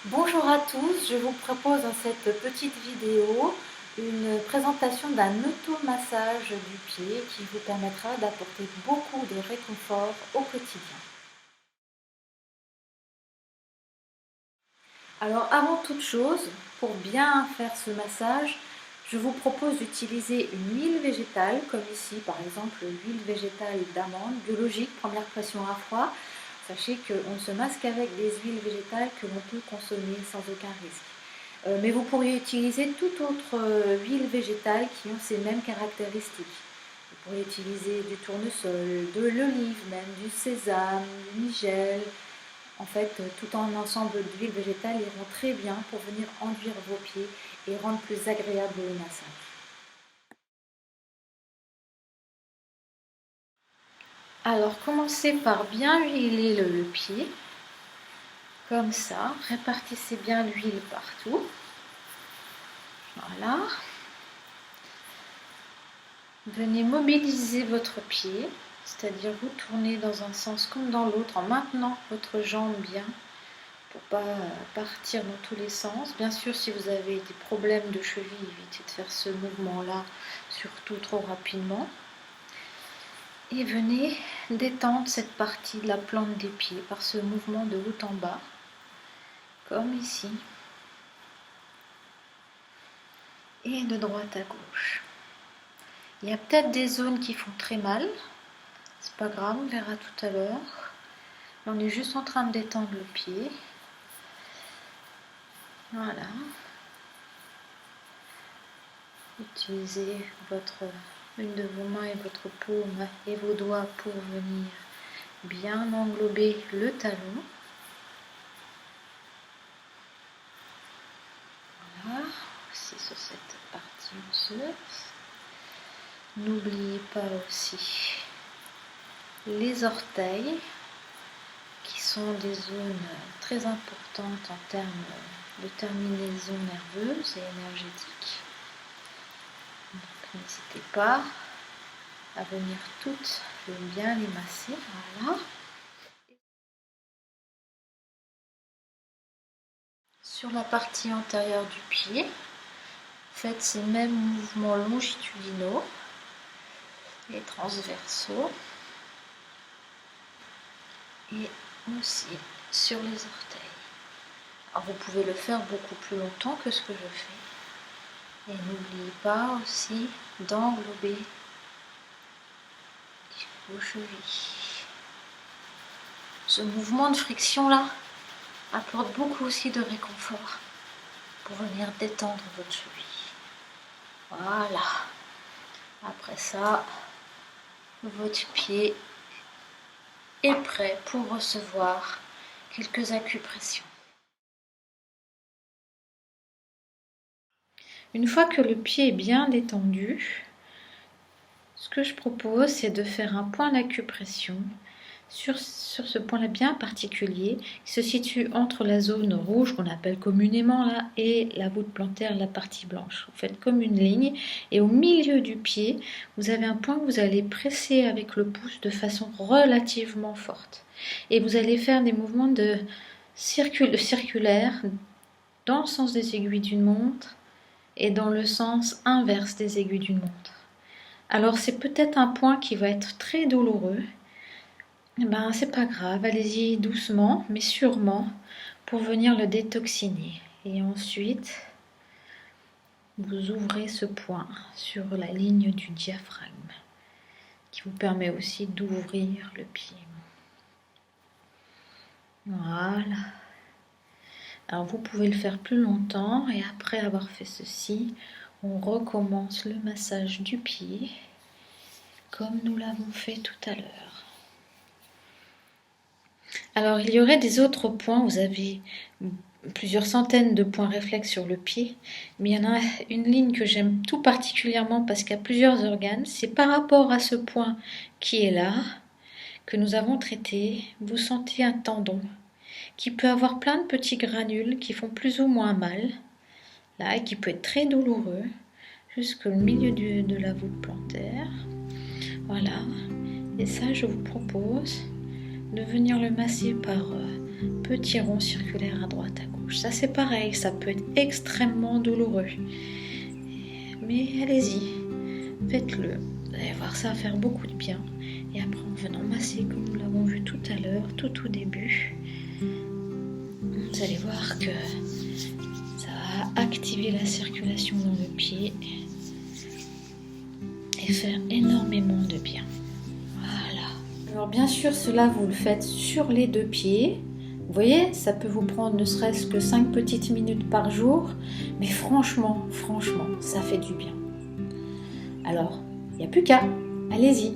Bonjour à tous, je vous propose dans cette petite vidéo une présentation d'un automassage du pied qui vous permettra d'apporter beaucoup de réconfort au quotidien. Alors avant toute chose, pour bien faire ce massage, je vous propose d'utiliser une huile végétale, comme ici par exemple l'huile végétale d'amande biologique, première pression à froid. Sachez qu'on ne se masse qu'avec des huiles végétales que l'on peut consommer sans aucun risque. Mais vous pourriez utiliser toute autre huile végétale qui ont ces mêmes caractéristiques. Vous pourriez utiliser du tournesol, de l'olive même, du sésame, du nigel. En fait, tout un ensemble d'huiles végétales iront très bien pour venir enduire vos pieds et rendre plus agréable le massage. Alors, commencez par bien huiler le pied, comme ça. Répartissez bien l'huile partout. Voilà. Venez mobiliser votre pied, c'est-à-dire vous tournez dans un sens comme dans l'autre en maintenant votre jambe bien pour ne pas partir dans tous les sens. Bien sûr, si vous avez des problèmes de cheville, évitez de faire ce mouvement-là, surtout trop rapidement. Et venez détendre cette partie de la plante des pieds par ce mouvement de haut en bas, comme ici, et de droite à gauche. Il y a peut-être des zones qui font très mal, c'est pas grave, on verra tout à l'heure. On est juste en train de détendre le pied. Voilà. Utilisez une de vos mains et votre paume et vos doigts pour venir bien englober le talon. Voilà, aussi sur cette partie osseuse. N'oubliez pas aussi les orteils qui sont des zones très importantes en termes de terminaison nerveuse et énergétique. Donc n'hésitez pas à venir toutes bien les masser, voilà. Sur la partie antérieure du pied, faites ces mêmes mouvements longitudinaux et transversaux et aussi sur les orteils. Alors vous pouvez le faire beaucoup plus longtemps que ce que je fais. Et n'oubliez pas aussi d'englober vos chevilles. Ce mouvement de friction-là apporte beaucoup aussi de réconfort pour venir détendre votre cheville. Voilà. Après ça, votre pied est prêt pour recevoir quelques acupressions. Une fois que le pied est bien détendu, ce que je propose, c'est de faire un point d'acupression sur ce point-là bien particulier qui se situe entre la zone rouge qu'on appelle communément là et la voûte plantaire, la partie blanche. Vous faites comme une ligne et au milieu du pied, vous avez un point que vous allez presser avec le pouce de façon relativement forte. Et vous allez faire des mouvements de circulaires dans le sens des aiguilles d'une montre et dans le sens inverse des aiguilles d'une montre. Alors c'est peut-être un point qui va être très douloureux. C'est pas grave, allez-y doucement mais sûrement pour venir le détoxiner. Et ensuite, vous ouvrez ce point sur la ligne du diaphragme qui vous permet aussi d'ouvrir le pied. Voilà. Alors vous pouvez le faire plus longtemps et après avoir fait ceci, on recommence le massage du pied comme nous l'avons fait tout à l'heure. Alors il y aurait des autres points, vous avez plusieurs centaines de points réflexes sur le pied, mais il y en a une ligne que j'aime tout particulièrement parce qu'il y a plusieurs organes. C'est par rapport à ce point qui est là que nous avons traité. Vous sentez un tendon qui peut avoir plein de petits granules qui font plus ou moins mal, là, et qui peut être très douloureux, jusqu'au milieu de la voûte plantaire. Voilà, et ça je vous propose de venir le masser par petits ronds circulaires à droite à gauche. bouche. Ça c'est pareil, ça peut être extrêmement douloureux. Mais allez-y, faites-le. Vous allez voir, ça va faire beaucoup de bien. Et après, en venant masser, comme nous l'avons vu tout à l'heure, tout au début, vous allez voir que ça va activer la circulation dans le pied et faire énormément de bien. Voilà. Alors bien sûr, cela vous le faites sur les 2 pieds. Vous voyez, ça peut vous prendre ne serait-ce que 5 petites minutes par jour, mais franchement, ça fait du bien. Alors, il n'y a plus qu'à, allez-y.